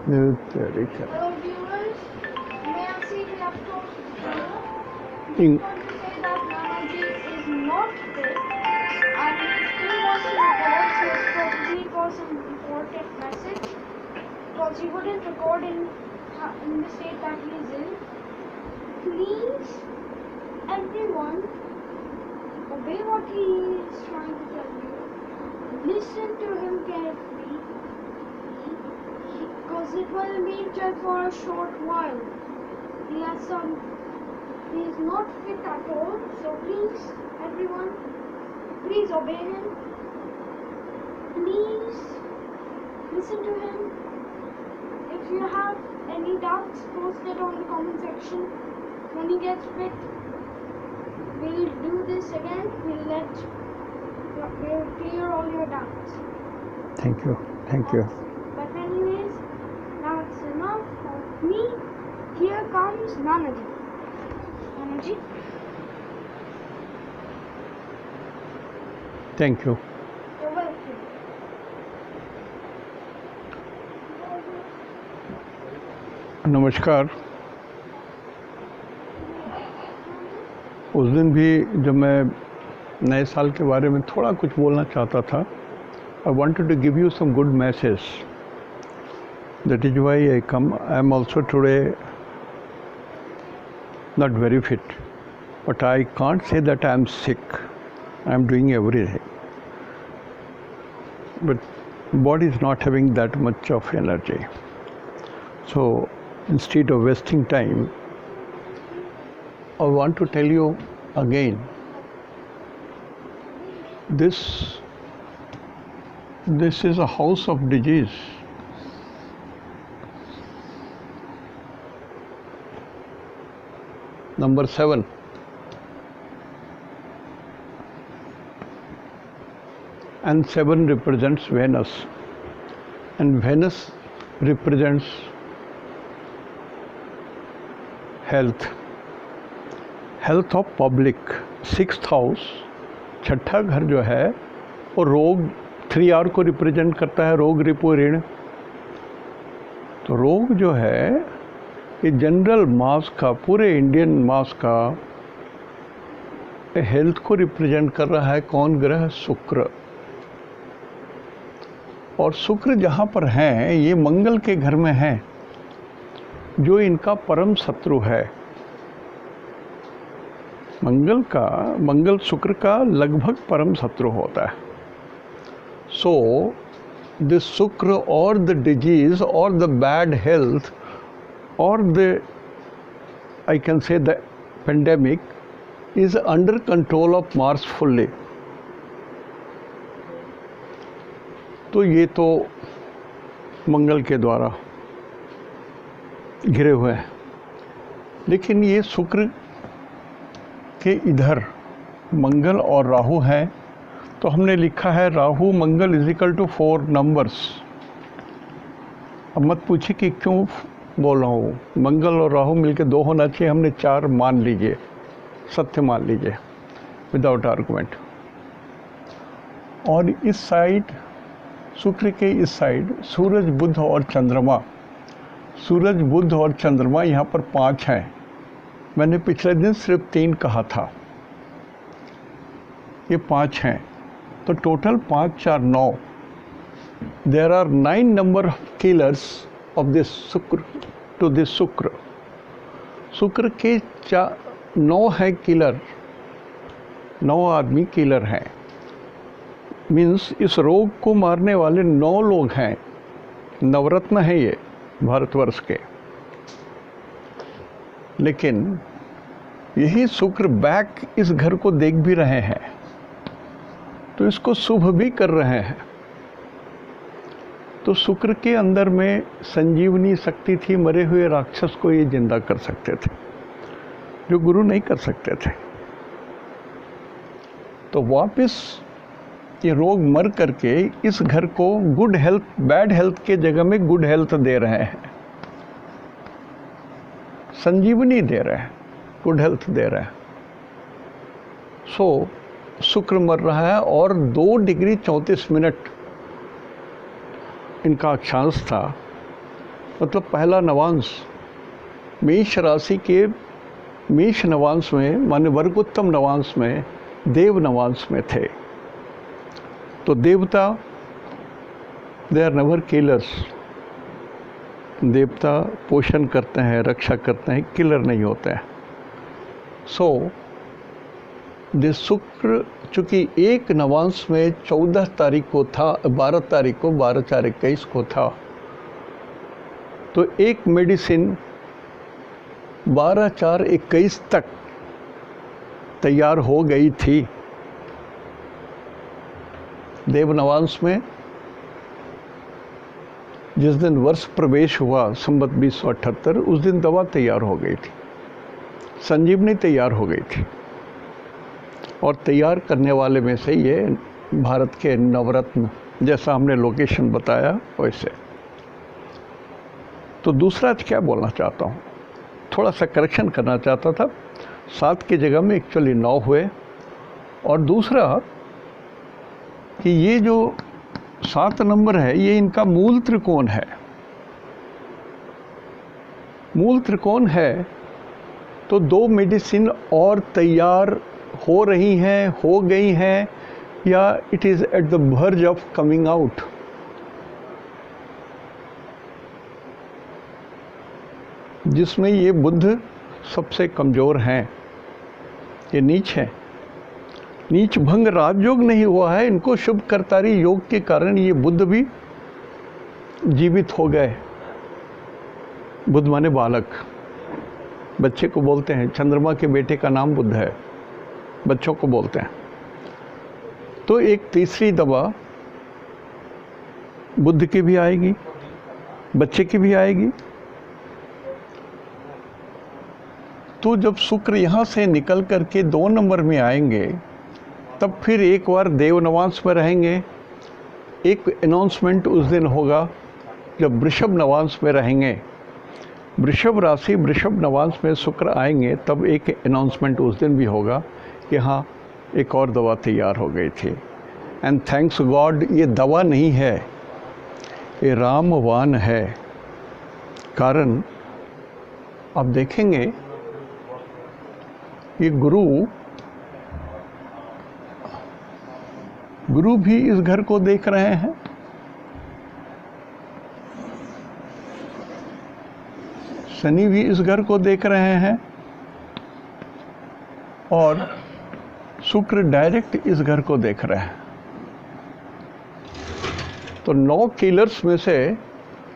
Hello viewers, may I see the laptop channel? Just want to say that Nanaji is not fit and he still wants to record, so it's probably for some important message because he wouldn't record in the state that he is in. Please, everyone, obey what he is trying to tell you. Listen to him carefully. Because it will be just for a short while. He is not fit at all, so please, everyone, please obey him. Please listen to him. If you have any doubts, post it on the comment section. When he gets fit, we'll do this again. We'll clear all your doubts. Thank you. But anyways, now it's enough of me. Here comes Nanaji. Nanaji? Thank you. You're welcome. नमस्कार। उस दिन भी जब मैं नए साल के बारे में थोड़ा कुछ बोलना चाहता था, I wanted to give you some good message. That is why I come. I am also today not very fit, but I can't say that I am sick. I am doing everything, but body is not having that much of energy. So instead of wasting time, I want to tell you again, this is a house of disease. Number 7. And 7 represents Venus. And Venus represents health. Health of public. 6th house, छठा घर जो है वो रोग 3R को represent करता है, रोग रिपु ऋण। तो रोग जो है ये जनरल मास का, पूरे इंडियन मास का हेल्थ को रिप्रेजेंट कर रहा है। कौन ग्रह? शुक्र। और शुक्र जहाँ पर हैं ये मंगल के घर में हैं, जो इनका परम शत्रु है। मंगल शुक्र का लगभग परम शत्रु होता है। So, the Shukra or the disease or the bad health or I can say the pandemic is under control of Mars fully. तो ये तो मंगल के द्वारा घिरे हुए हैं, लेकिन ये शुक्र के इधर मंगल और राहु हैं। तो हमने लिखा है राहु मंगल इज इक्वल टू 4 नंबर्स। अब मत पूछिए कि क्यों बोल रहा हूँ, मंगल और राहु मिलके 2 होना चाहिए, हमने 4 मान लीजिए, सत्य मान लीजिए विदाउट आर्गुमेंट। और इस साइड शुक्र के इस साइड सूरज बुध और चंद्रमा, सूरज बुध और चंद्रमा यहाँ पर 5 हैं। मैंने पिछले दिन सिर्फ 3 कहा था, ये 5 हैं। तो total 5 4 9। There are 9 number of killers of this Shukra to this Shukra. Shukra के 9 है किलर, 9 आदमी किलर हैं। मीन्स इस रोग को मारने वाले 9 लोग हैं। नवरत्न है ये भारतवर्ष के। लेकिन यही शुक्र बैक इस घर को देख भी रहे हैं, तो इसको शुभ भी कर रहे हैं। तो शुक्र के अंदर में संजीवनी शक्ति थी, मरे हुए राक्षस को ये जिंदा कर सकते थे, जो गुरु नहीं कर सकते थे। तो वापस ये रोग मर करके इस घर को गुड हेल्थ, बैड हेल्थ के जगह में गुड हेल्थ दे रहे हैं, संजीवनी दे रहे हैं, गुड हेल्थ दे रहे हैं। सो शुक्र मर रहा है और 2 डिग्री 34 मिनट इनका अक्षांश था। मतलब पहला नवांश मेष राशि के मेष नवांश में, माने वर्गोत्तम नवांश में, देव नवांश में थे। तो देवता दे आर नेवर किलर्स। देवता पोषण करते हैं, रक्षा करते हैं, किलर नहीं होते हैं। सो दिस शुक्र चूँकि एक नवांश में 14 तारीख को था, 12 तारीख को, 12/4/21 को था, तो एक मेडिसिन 12/4/21 तक तैयार हो गई थी। देव नवांश में जिस दिन वर्ष प्रवेश हुआ संवत 2078, उस दिन दवा तैयार हो गई थी, संजीवनी तैयार हो गई थी। और तैयार करने वाले में से ये भारत के नवरत्न, जैसा हमने लोकेशन बताया वैसे। तो दूसरा क्या बोलना चाहता हूँ, थोड़ा सा करेक्शन करना चाहता था। 7 की जगह में एक्चुअली 9 हुए। और दूसरा कि ये जो 7 नंबर है, ये इनका मूल त्रिकोण है। मूल त्रिकोण है तो 2 मेडिसिन और तैयार हो रही हैं, हो गई हैं, या it is at the verge of coming out. जिसमें ये बुध सबसे कमज़ोर हैं, ये नीच हैं। नीच भंग राजयोग नहीं हुआ है, इनको शुभ करतारी योग के कारण ये बुध भी जीवित हो गए। बुध माने बालक, बच्चे को बोलते हैं। चंद्रमा के बेटे का नाम बुध है, बच्चों को बोलते हैं। तो एक तीसरी दवा बुध की भी आएगी, बच्चे की भी आएगी। तो जब शुक्र यहाँ से निकल करके 2 नंबर में आएंगे, तब फिर एक बार देव नवांश में रहेंगे। एक अनाउंसमेंट उस दिन होगा जब वृषभ नवांश में रहेंगे। वृषभ राशि वृषभ नवांश में शुक्र आएंगे, तब एक अनाउंसमेंट उस दिन भी होगा कि हाँ, एक और दवा तैयार हो गई थी। एंड थैंक्स गॉड, ये दवा नहीं है, ये रामवान है। कारण आप देखेंगे ये गुरु भी इस घर को देख रहे हैं। शनि भी इस घर को देख रहे हैं और शुक्र डायरेक्ट इस घर को देख रहे हैं। तो 9 किलर्स में से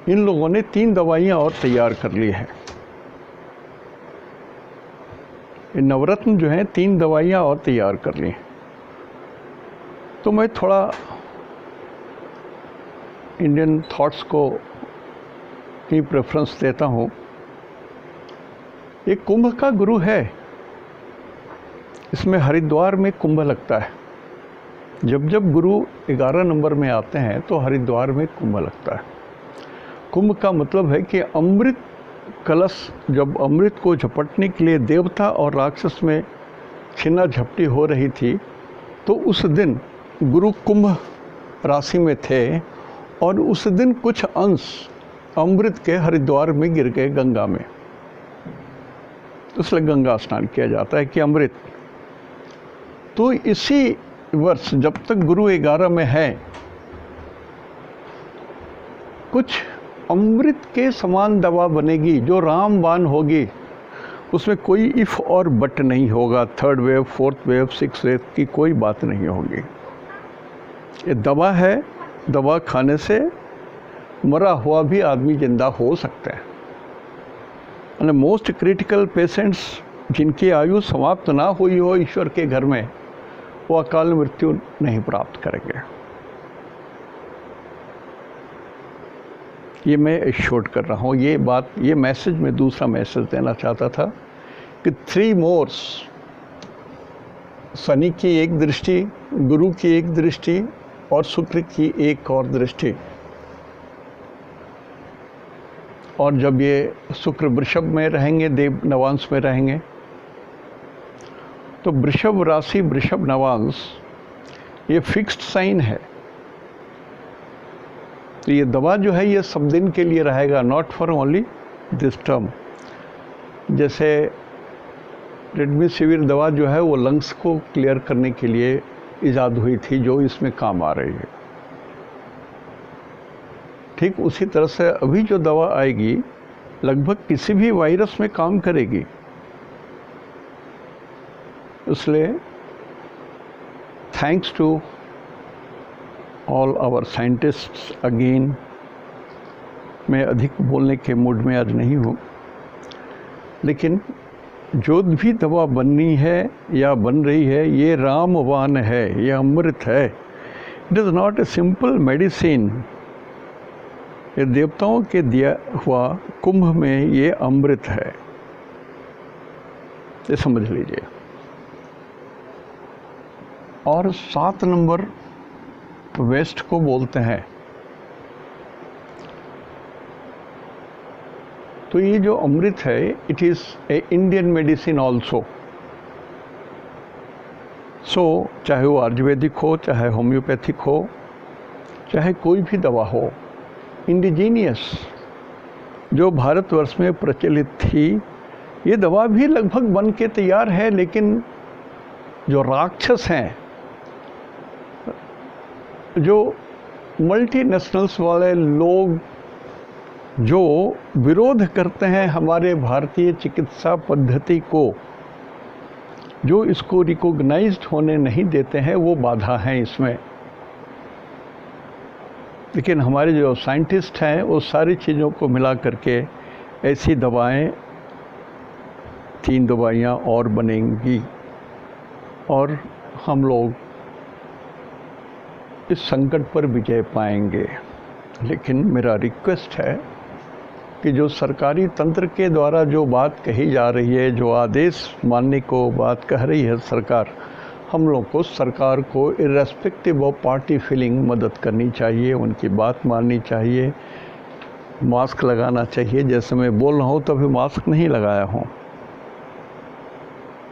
इन लोगों ने 3 दवाइयां और तैयार कर ली है। ये नवरत्न जो हैं 3 दवाइयां और तैयार कर ली हैं। तो मैं थोड़ा इंडियन थॉट्स को ही प्रेफरेंस देता हूँ। ये कुंभ का गुरु है, इसमें हरिद्वार में कुंभ लगता है। जब जब गुरु 11 नंबर में आते हैं तो हरिद्वार में कुंभ लगता है। कुंभ का मतलब है कि अमृत कलश, जब अमृत को झपटने के लिए देवता और राक्षस में छीना झपटी हो रही थी, तो उस दिन गुरु कुंभ राशि में थे और उस दिन कुछ अंश अमृत के हरिद्वार में गिर गए गंगा में। इसलिए गंगा स्नान किया जाता है कि अमृत। तो इसी वर्ष जब तक गुरु 11 में है, कुछ अमृत के समान दवा बनेगी जो रामबाण होगी। उसमें कोई इफ और बट नहीं होगा। 3rd wave, 4th wave, 6th wave की कोई बात नहीं होगी। ये दवा है, दवा खाने से मरा हुआ भी आदमी जिंदा हो सकता है। और मोस्ट क्रिटिकल पेशेंट्स जिनकी आयु समाप्त ना हुई हो ईश्वर के घर में, वो अकाल मृत्यु नहीं प्राप्त करेंगे। ये मैं एश्योर्ड कर रहा हूँ। ये बात, ये मैसेज मैं दूसरा मैसेज देना चाहता था कि 3 मोर्स, शनि की एक दृष्टि, गुरु की एक दृष्टि और शुक्र की एक और दृष्टि। और जब ये शुक्र वृषभ में रहेंगे, देव नवांश में रहेंगे, तो वृषभ राशि वृषभ नवांश ये फिक्स्ड साइन है। तो ये दवा जो है ये सब दिन के लिए रहेगा, not for only this term. जैसे रेमडेसिविर दवा जो है वो लंग्स को क्लियर करने के लिए ईजाद हुई थी, जो इसमें काम आ रही है। ठीक उसी तरह से अभी जो दवा आएगी लगभग किसी भी वायरस में काम करेगी। इसलिए thanks to all our scientists again. मैं अधिक बोलने के मूड में आज नहीं हूँ, लेकिन जो भी दवा बननी है या बन रही है ये रामवान है, ये अमृत है। It is not a simple medicine. ये देवताओं के दिया हुआ कुंभ में ये अमृत है, ये समझ लीजिए। और 7 नंबर वेस्ट को बोलते हैं। तो ये जो अमृत है it is a Indian medicine also. So चाहे वो आयुर्वेदिक हो, चाहे होम्योपैथिक हो, चाहे कोई भी दवा हो, इंडिजीनियस जो भारतवर्ष में प्रचलित थी, ये दवा भी लगभग बन के तैयार है। लेकिन जो राक्षस हैं, जो मल्टीनेशनल्स वाले लोग जो विरोध करते हैं हमारे भारतीय चिकित्सा पद्धति को, जो इसको रिकॉग्नाइज्ड होने नहीं देते हैं, वो बाधा हैं इसमें। लेकिन हमारे जो साइंटिस्ट हैं वो सारी चीज़ों को मिला करके ऐसी दवाएं, 3 दवाइयाँ और बनेंगी और हम लोग इस संकट पर विजय पाएंगे। लेकिन मेरा रिक्वेस्ट है कि जो सरकारी तंत्र के द्वारा जो बात कही जा रही है, जो आदेश मानने को बात कह रही है सरकार, हम लोग को सरकार को इर्रेस्पेक्टिव ऑफ पार्टी फीलिंग मदद करनी चाहिए, उनकी बात माननी चाहिए, मास्क लगाना चाहिए। जैसे मैं बोल रहा हूँ तो अभी मास्क नहीं लगाया हूँ,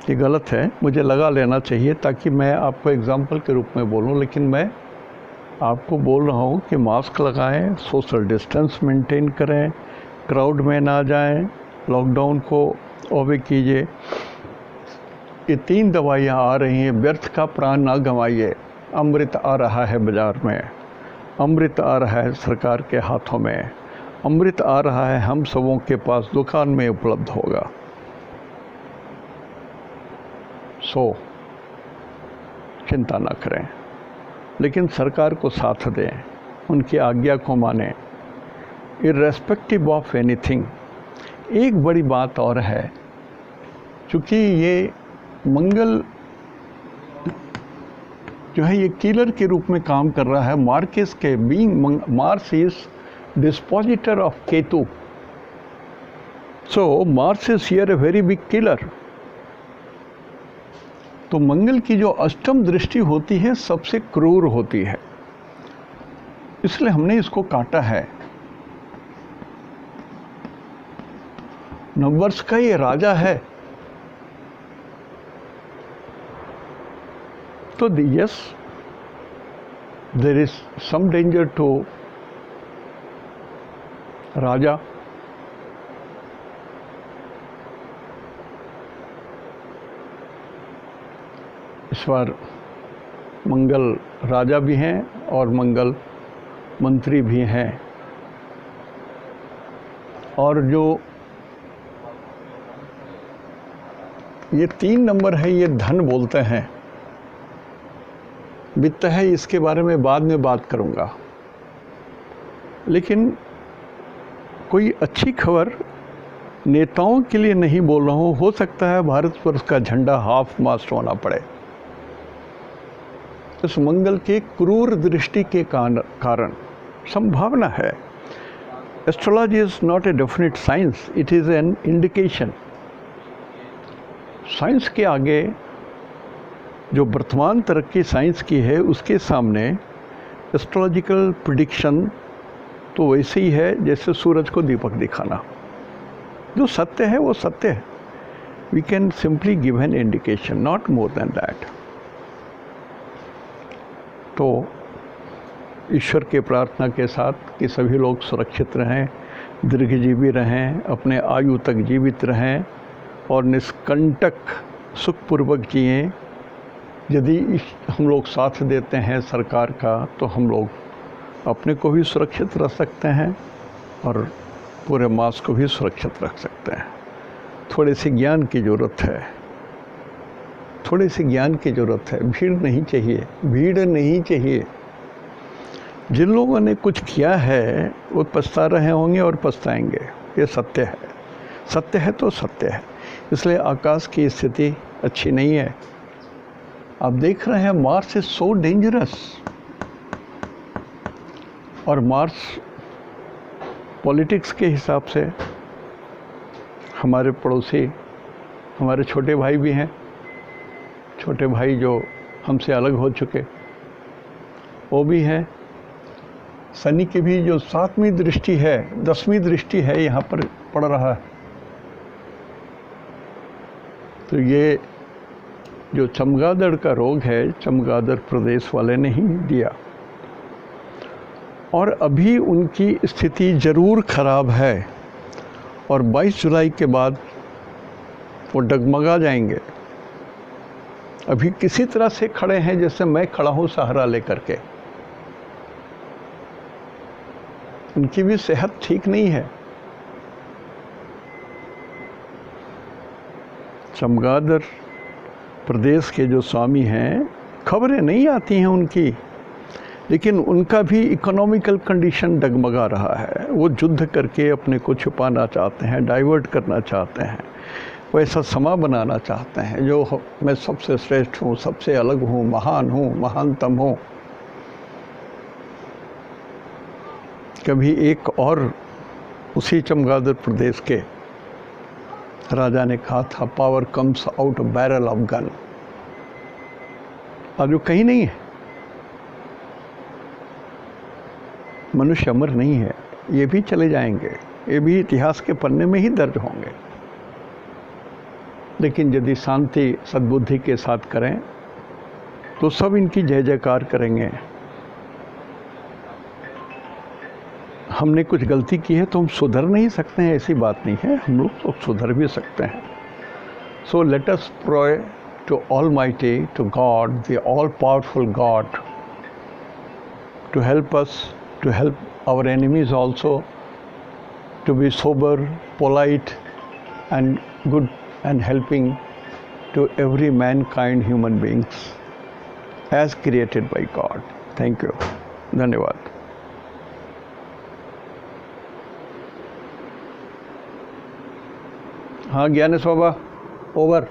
ये गलत है, मुझे लगा लेना चाहिए ताकि मैं आपको एग्जाम्पल के रूप में बोलूँ। लेकिन मैं आपको बोल रहा हूँ कि मास्क लगाएं, सोशल डिस्टेंस मेंटेन करें, क्राउड में ना जाएं, लॉकडाउन को ओबे कीजिए। ये 3 दवाइयाँ आ रही हैं, व्यर्थ का प्राण ना गंवाइए। अमृत आ रहा है बाज़ार में, अमृत आ रहा है सरकार के हाथों में, अमृत आ रहा है हम सबों के पास, दुकान में उपलब्ध होगा। सो चिंता ना करें, लेकिन सरकार को साथ दें, उनकी आज्ञा को मानें, इर्रेस्पेक्टिव ऑफ एनीथिंग। एक बड़ी बात और है, चूँकि ये मंगल जो है ये किलर के रूप में काम कर रहा है मार्केस के, being Mars is dispositor of Ketu, so Mars is here a very big killer. तो मंगल की जो अष्टम दृष्टि होती है सबसे क्रूर होती है, इसलिए हमने इसको काटा है। नववर्ष का ये राजा है, तो yes there is some danger to raja. इस बार मंगल राजा भी हैं और मंगल मंत्री भी हैं। और जो ये 3 नंबर है, ये धन बोलते हैं, वित्त है, इसके बारे में बाद में बात करूंगा। लेकिन कोई अच्छी खबर नेताओं के लिए नहीं बोल रहा हूँ, हो सकता है भारतवर्ष का झंडा हाफ मास्ट होना पड़े। इस मंगल के क्रूर दृष्टि के कारण संभावना है। Astrology is not a definite science, it is an indication. Science के आगे जो वर्तमान तरक्की साइंस की है उसके सामने एस्ट्रोलॉजिकल प्रिडिक्शन तो वैसे ही है जैसे सूरज को दीपक दिखाना। जो सत्य है वो सत्य है। We can simply give an indication, not more than that. तो ईश्वर के प्रार्थना के साथ कि सभी लोग सुरक्षित रहें, दीर्घजीवी रहें, अपने आयु तक जीवित रहें और निष्कंटक सुखपूर्वक जिएं। यदि हम लोग साथ देते हैं सरकार का, तो हम लोग अपने को भी सुरक्षित रख सकते हैं और पूरे मास को भी सुरक्षित रख सकते हैं। थोड़े से ज्ञान की ज़रूरत है, थोड़े से ज्ञान की ज़रूरत है। भीड़ नहीं चाहिए, भीड़ नहीं चाहिए। जिन लोगों ने कुछ किया है वो पछता रहे होंगे और पछताएंगे, ये सत्य है। सत्य है तो सत्य है। इसलिए आकाश की स्थिति अच्छी नहीं है। आप देख रहे हैं मार्स इज सो डेंजरस, और मार्स पॉलिटिक्स के हिसाब से हमारे पड़ोसी, हमारे छोटे भाई भी हैं, छोटे भाई जो हमसे अलग हो चुके, वो भी हैं। शनि की भी जो 7वीं दृष्टि है, 10वीं दृष्टि है, यहाँ पर पड़ रहा है। तो ये जो चमगादड़ का रोग है, चमगादड़ प्रदेश वाले ने ही दिया, और अभी उनकी स्थिति ज़रूर खराब है और 22 जुलाई के बाद वो डगमगा जाएंगे। अभी किसी तरह से खड़े हैं जैसे मैं खड़ा हूँ सहारा लेकर के। उनकी भी सेहत ठीक नहीं है। चमगादड़ प्रदेश के जो स्वामी हैं, खबरें नहीं आती हैं उनकी, लेकिन उनका भी इकोनॉमिकल कंडीशन डगमगा रहा है। वो युद्ध करके अपने को छुपाना चाहते हैं, डाइवर्ट करना चाहते हैं, वो ऐसा समा बनाना चाहते हैं जो मैं सबसे श्रेष्ठ हूँ, सबसे अलग हूँ, महान हूँ, महानतम हूँ। कभी एक और उसी चमगादड़ प्रदेश के राजा ने कहा था, power comes out barrel of gun. आज वो कहीं नहीं है। मनुष्य अमर नहीं है, ये भी चले जाएंगे, ये भी इतिहास के पन्ने में ही दर्ज होंगे। लेकिन यदि शांति सद्बुद्धि के साथ करें तो सब इनकी जय जयकार करेंगे। हमने कुछ गलती की है तो हम सुधर नहीं सकते हैं, ऐसी बात नहीं है, हम लोग तो सुधर भी सकते हैं। So let us pray to Almighty, to God, the all powerful God, to help us, to help our enemies also, to be sober, polite and good and helping to every mankind, human beings as created by God. Thank you. धन्यवाद। हाँ ज्ञानेश बाबा, over.